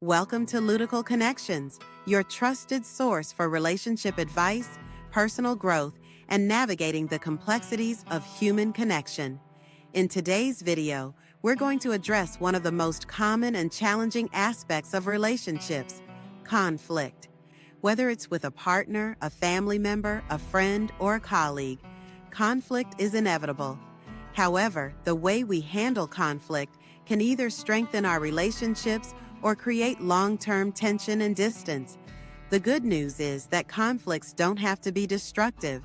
Welcome to Ludical Connections, your trusted source for relationship advice, personal growth, and navigating the complexities of human connection. In today's video, we're going to address one of the most common and challenging aspects of relationships: conflict. Whether it's with a partner, a family member, a friend, or a colleague, conflict is inevitable. However, the way we handle conflict can either strengthen our relationships or create long-term tension and distance. The good news is that conflicts don't have to be destructive.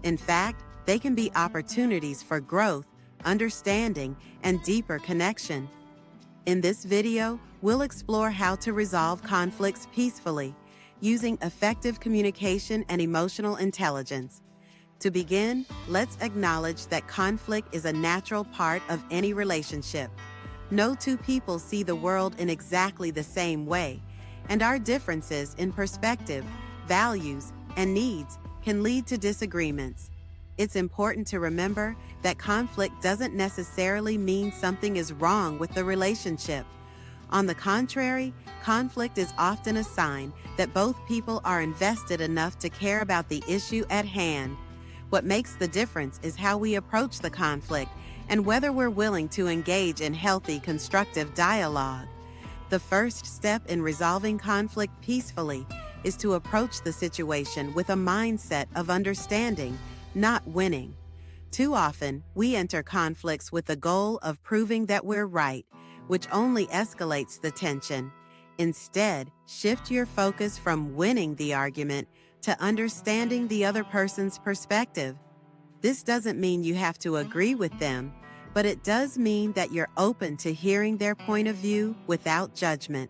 In fact, they can be opportunities for growth, understanding, and deeper connection. In this video, we'll explore how to resolve conflicts peacefully, using effective communication and emotional intelligence. To begin, let's acknowledge that conflict is a natural part of any relationship. No two people see the world in exactly the same way, and our differences in perspective, values, and needs can lead to disagreements. It's important to remember that conflict doesn't necessarily mean something is wrong with the relationship. On the contrary, conflict is often a sign that both people are invested enough to care about the issue at hand. What makes the difference is how we approach the conflict and whether we're willing to engage in healthy, constructive dialogue. The first step in resolving conflict peacefully is to approach the situation with a mindset of understanding, not winning. Too often, we enter conflicts with the goal of proving that we're right, which only escalates the tension. Instead, shift your focus from winning the argument to understanding the other person's perspective. This doesn't mean you have to agree with them, but it does mean that you're open to hearing their point of view without judgment.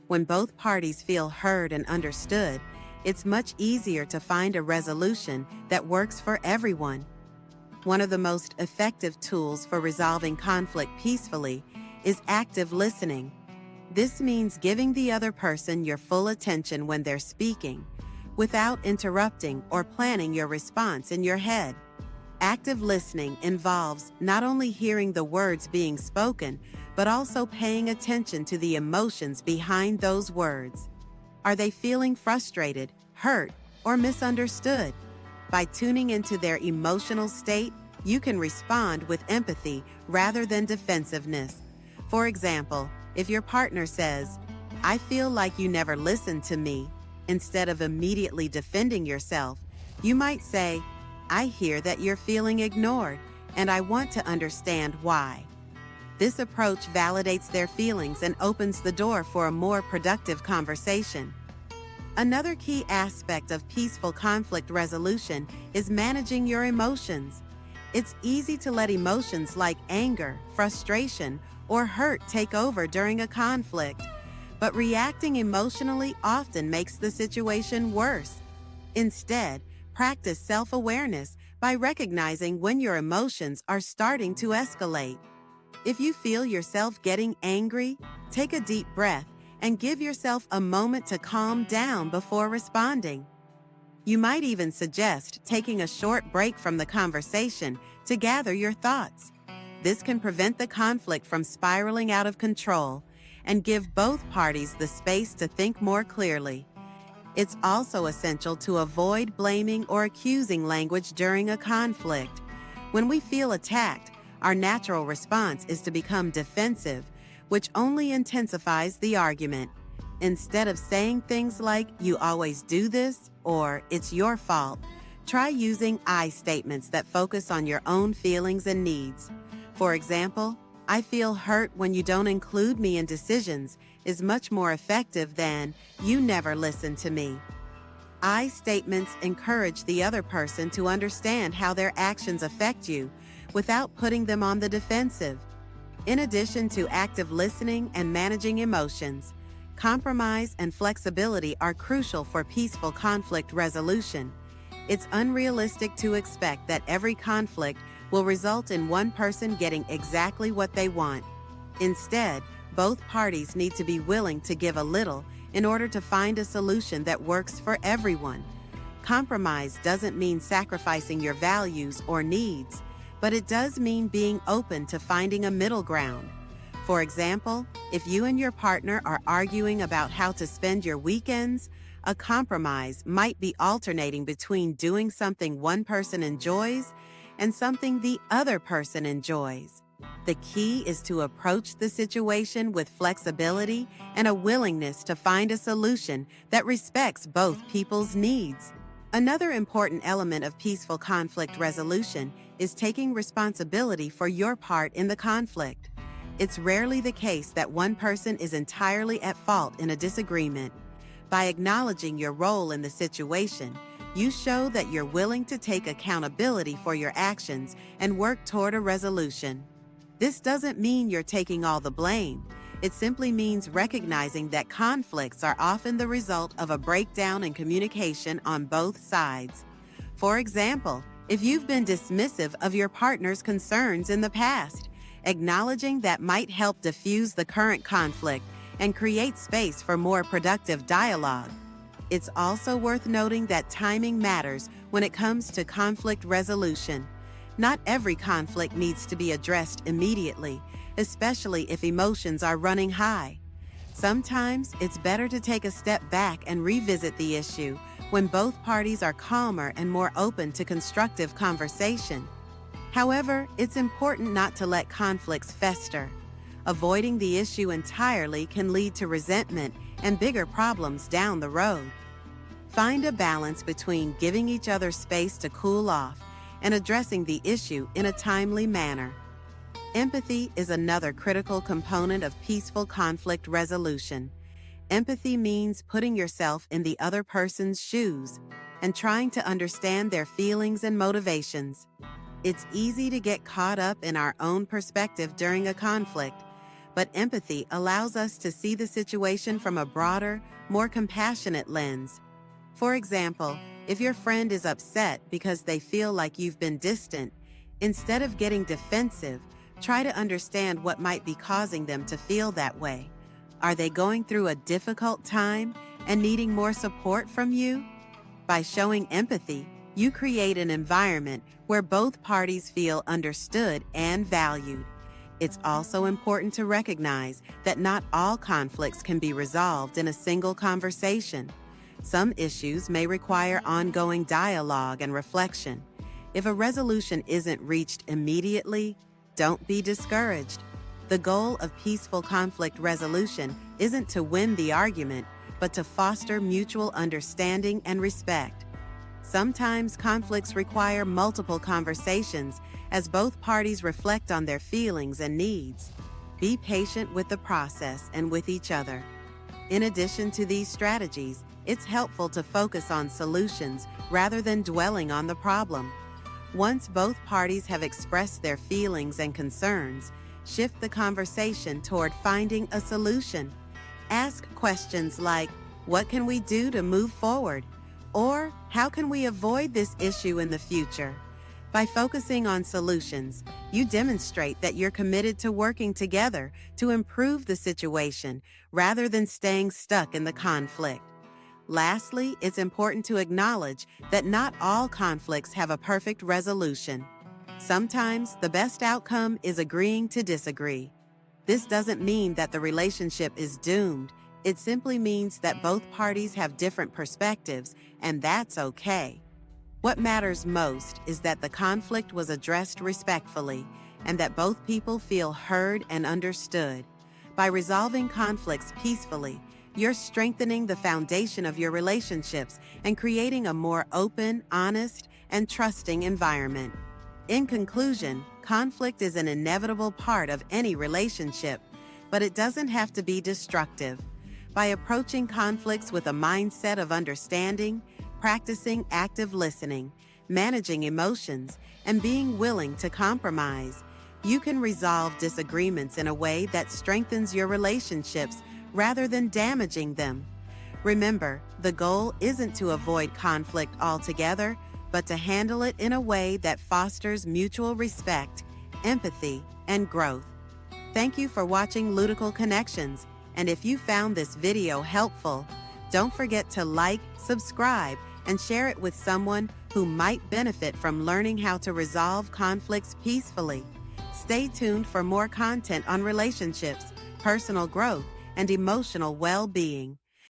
When both parties feel heard and understood, it's much easier to find a resolution that works for everyone. One of the most effective tools for resolving conflict peacefully is active listening. This means giving the other person your full attention when they're speaking, without interrupting or planning your response in your head. Active listening involves not only hearing the words being spoken, but also paying attention to the emotions behind those words. Are they feeling frustrated, hurt, or misunderstood? By tuning into their emotional state, you can respond with empathy rather than defensiveness. For example, if your partner says, "I feel like you never listened to me," instead of immediately defending yourself, you might say, "I hear that you're feeling ignored, and I want to understand why." This approach validates their feelings and opens the door for a more productive conversation. Another key aspect of peaceful conflict resolution is managing your emotions. It's easy to let emotions like anger, frustration, or hurt take over during a conflict, but reacting emotionally often makes the situation worse. Instead, practice self-awareness by recognizing when your emotions are starting to escalate. If you feel yourself getting angry, take a deep breath and give yourself a moment to calm down before responding. You might even suggest taking a short break from the conversation to gather your thoughts. This can prevent the conflict from spiraling out of control and give both parties the space to think more clearly. It's also essential to avoid blaming or accusing language during a conflict. When we feel attacked, our natural response is to become defensive, which only intensifies the argument. Instead of saying things like, "You always do this," or "It's your fault," try using I statements that focus on your own feelings and needs. For example, "I feel hurt when you don't include me in decisions" is much more effective than "You never listen to me." I statements encourage the other person to understand how their actions affect you without putting them on the defensive. In addition to active listening and managing emotions, compromise and flexibility are crucial for peaceful conflict resolution. It's unrealistic to expect that every conflict will result in one person getting exactly what they want. Instead, both parties need to be willing to give a little in order to find a solution that works for everyone. Compromise doesn't mean sacrificing your values or needs, but it does mean being open to finding a middle ground. For example, if you and your partner are arguing about how to spend your weekends, a compromise might be alternating between doing something one person enjoys and something the other person enjoys. The key is to approach the situation with flexibility and a willingness to find a solution that respects both people's needs. Another important element of peaceful conflict resolution is taking responsibility for your part in the conflict. It's rarely the case that one person is entirely at fault in a disagreement. By acknowledging your role in the situation, you show that you're willing to take accountability for your actions and work toward a resolution. This doesn't mean you're taking all the blame. It simply means recognizing that conflicts are often the result of a breakdown in communication on both sides. For example, if you've been dismissive of your partner's concerns in the past, acknowledging that might help diffuse the current conflict and create space for more productive dialogue. It's also worth noting that timing matters when it comes to conflict resolution. Not every conflict needs to be addressed immediately, especially if emotions are running high. Sometimes it's better to take a step back and revisit the issue when both parties are calmer and more open to constructive conversation. However, it's important not to let conflicts fester. Avoiding the issue entirely can lead to resentment and bigger problems down the road. Find a balance between giving each other space to cool off and addressing the issue in a timely manner. Empathy is another critical component of peaceful conflict resolution. Empathy means putting yourself in the other person's shoes and trying to understand their feelings and motivations. It's easy to get caught up in our own perspective during a conflict, but empathy allows us to see the situation from a broader, more compassionate lens. For example, if your friend is upset because they feel like you've been distant, instead of getting defensive, try to understand what might be causing them to feel that way. Are they going through a difficult time and needing more support from you? By showing empathy, you create an environment where both parties feel understood and valued. It's also important to recognize that not all conflicts can be resolved in a single conversation. Some issues may require ongoing dialogue and reflection. If a resolution isn't reached immediately, don't be discouraged. The goal of peaceful conflict resolution isn't to win the argument, but to foster mutual understanding and respect. Sometimes conflicts require multiple conversations as both parties reflect on their feelings and needs. Be patient with the process and with each other. In addition to these strategies, it's helpful to focus on solutions rather than dwelling on the problem. Once both parties have expressed their feelings and concerns, shift the conversation toward finding a solution. Ask questions like, "What can we do to move forward?" Or, "How can we avoid this issue in the future?" By focusing on solutions, you demonstrate that you're committed to working together to improve the situation rather than staying stuck in the conflict. Lastly, it's important to acknowledge that not all conflicts have a perfect resolution. Sometimes the best outcome is agreeing to disagree. This doesn't mean that the relationship is doomed. It simply means that both parties have different perspectives, and that's okay. What matters most is that the conflict was addressed respectfully and that both people feel heard and understood. By resolving conflicts peacefully, you're strengthening the foundation of your relationships and creating a more open, honest, and trusting environment. In conclusion, conflict is an inevitable part of any relationship, but it doesn't have to be destructive. By approaching conflicts with a mindset of understanding, practicing active listening, managing emotions, and being willing to compromise, you can resolve disagreements in a way that strengthens your relationships rather than damaging them. Remember, the goal isn't to avoid conflict altogether, but to handle it in a way that fosters mutual respect, empathy, and growth. Thank you for watching Ludical Connections, and if you found this video helpful, don't forget to like, subscribe, and share it with someone who might benefit from learning how to resolve conflicts peacefully. Stay tuned for more content on relationships, personal growth, and emotional well-being.